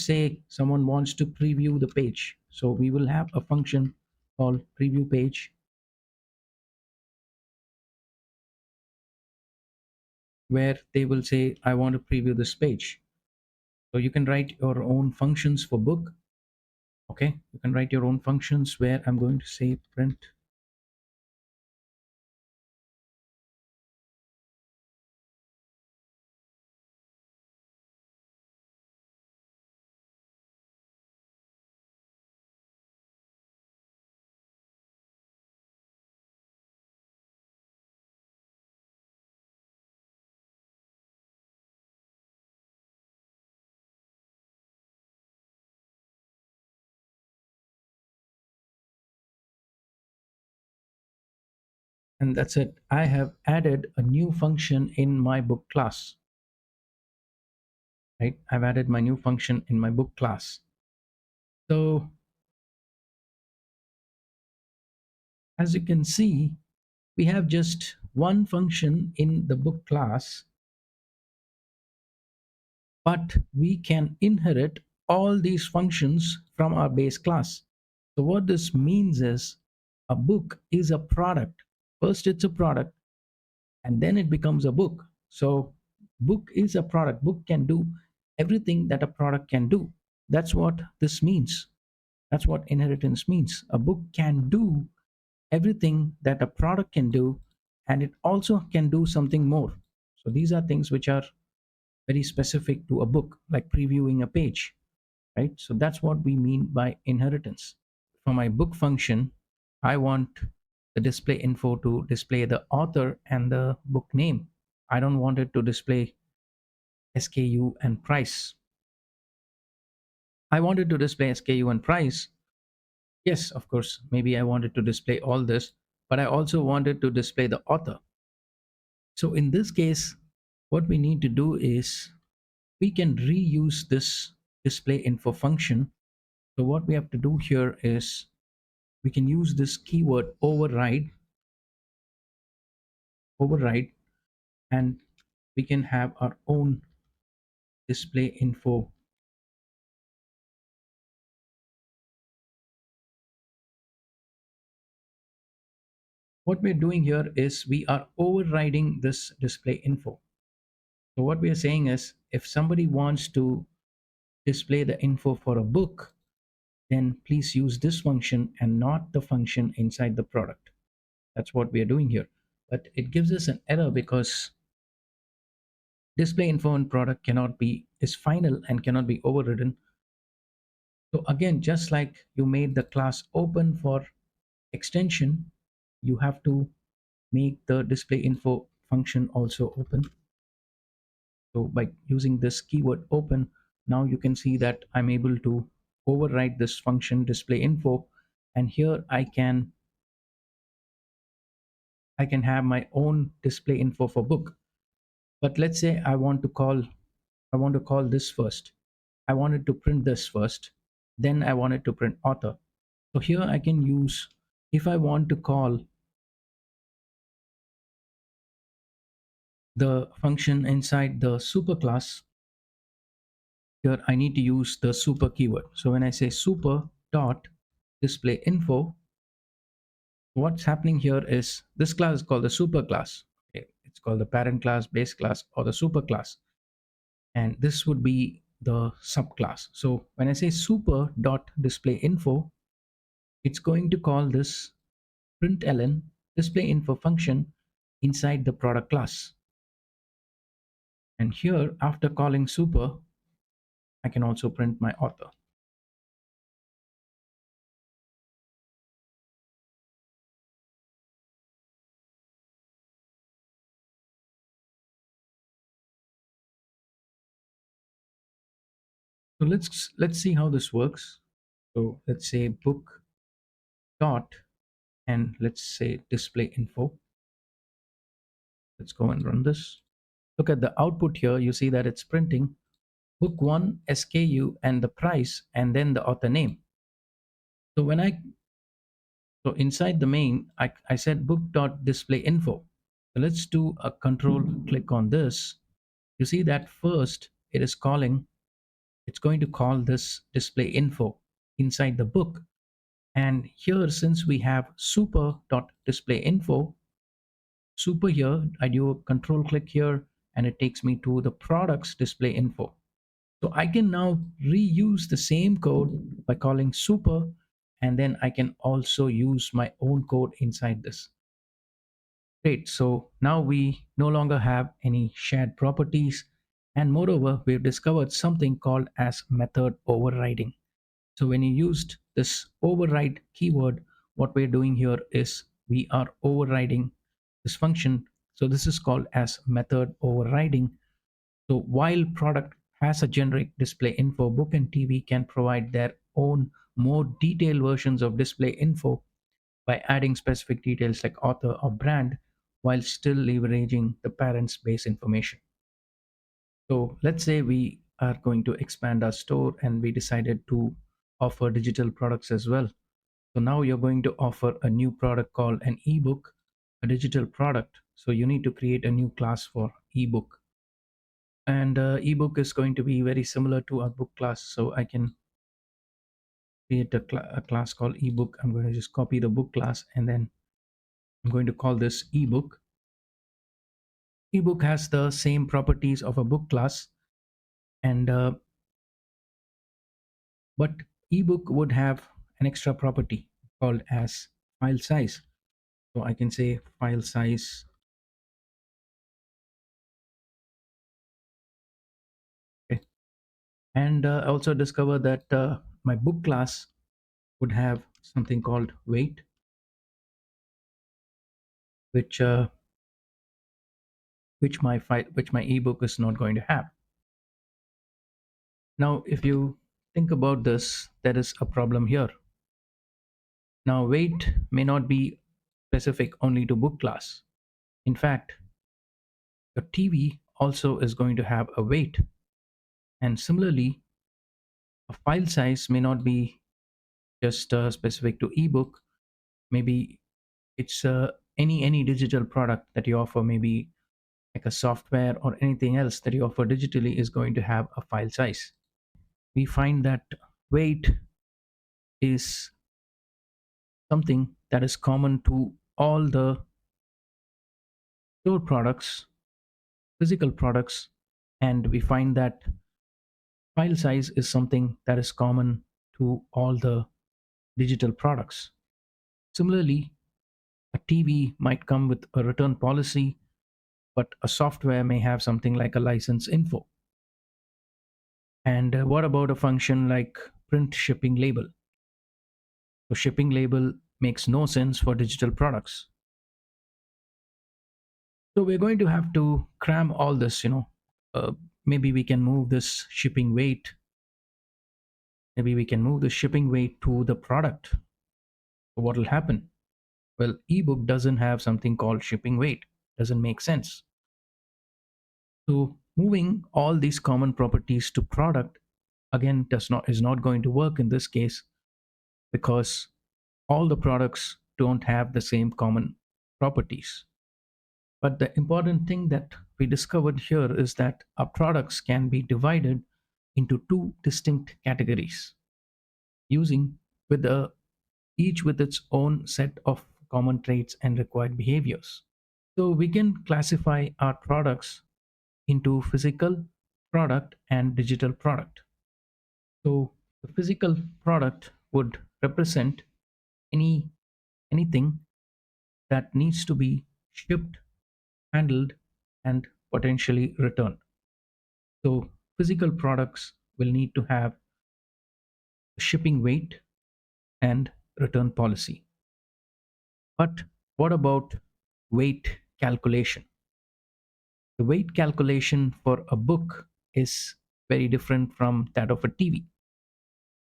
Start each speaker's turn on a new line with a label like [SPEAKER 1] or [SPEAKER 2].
[SPEAKER 1] say someone wants to preview the page. So we will have a function called preview page where they will say, I want to preview this page. So you can write your own functions for book. Okay, you can write your own functions where I'm going to say print. And that's it. I have added a new function in my book class, right? I've added my new function in my book class. So as you can see, we have just one function in the book class, but we can inherit all these functions from our base class. So what this means is a book is a product. First, it's a product, and then it becomes a book. So book is a product. Book can do everything that a product can do. That's what this means. That's what inheritance means. A book can do everything that a product can do, and it also can do something more. So these are things which are very specific to a book, like previewing a page, right? So that's what we mean by inheritance. For my book function, I want the display info to display the author and the book name. I don't want it to display SKU and price. I wanted to display SKU and price. Yes, of course, maybe I wanted to display all this, but I also wanted to display the author. So in this case, what we need to do is we can reuse this display info function. So what we have to do here is we can use this keyword override, and we can have our own display info. What we're doing here is we are overriding this display info. So what we are saying is if somebody wants to display the info for a book, then please use this function and not the function inside the product. That's what we are doing here. But it gives us an error because display info in product cannot be is final and cannot be overridden. So again, just like you made the class open for extension, you have to make the display info function also open. So by using this keyword open, now you can see that I'm able to override this function display info, and here I can have my own display info for book. But let's say I want to call this first. I wanted to print this first, then I wanted to print author. So here I can use, if I want to call the function inside the superclass, here I need to use the super keyword. So when I say super dot display info, what's happening here is this class is called the super class. Okay, it's called the parent class, base class, or the super class, and this would be the subclass. So when I say super dot display info, it's going to call this println display info function inside the product class. And here, after calling super, I can also print my author. So let's see how this works. So let's say book dot, and let's say display info. Let's go and run this. Look at the output here. You see that it's printing book one SKU and the price and then the author name. So so inside the main, I said book dot display info. So let's do a control click on this. You see that first it is calling it's going to call this display info inside the book. And here, since we have super.displayInfo, super here, I do a control click here and it takes me to the products display info. So I can now reuse the same code by calling super, and then I can also use my own code inside this. Great. So now we no longer have any shared properties. And moreover, we've discovered something called as method overriding. So when you used this override keyword, what we're doing here is we are overriding this function. So this is called as method overriding. So while product has a generic display info, book and TV can provide their own more detailed versions of display info by adding specific details like author or brand while still leveraging the parent's base information. So let's say we are going to expand our store and we decided to offer digital products as well. So now you're going to offer a new product called an ebook, a digital product. So you need to create a new class for ebook. And ebook is going to be very similar to our book class. So I can create a class called ebook. I'm going to just copy the book class and then I'm going to call this ebook. Ebook has the same properties of a book class, and but ebook would have an extra property called as file size. So I can say file size. Okay. And I also discover that my book class would have something called weight, which which my ebook is not going to have. Now if you think about this, there is a problem here. Now weight may not be specific only to book class. In fact, your TV also is going to have a weight, and similarly a file size may not be just specific to ebook. Maybe it's any digital product that you offer, maybe like a software or anything else that you offer digitally is going to have a file size. We find that weight is something that is common to all the store products, physical products, and we find that file size is something that is common to all the digital products. Similarly, a TV might come with a return policy, but a software may have something like a license info. And what about a function like print shipping label? So shipping label makes no sense for digital products. So we're going to have to cram all this. Maybe we can move this shipping weight. Maybe we can move the shipping weight to the product. So what will happen? Well, ebook doesn't have something called shipping weight. Doesn't make sense. So moving all these common properties to product again is not going to work in this case because all the products don't have the same common properties. But the important thing that we discovered here is that our products can be divided into two distinct categories using with each with its own set of common traits and required behaviors. So we can classify our products into physical product and digital product. So the physical product would represent any anything that needs to be shipped, handled, and potentially returned. So physical products will need to have shipping weight and return policy. But what about weight calculation? The weight calculation for a book is very different from that of a TV.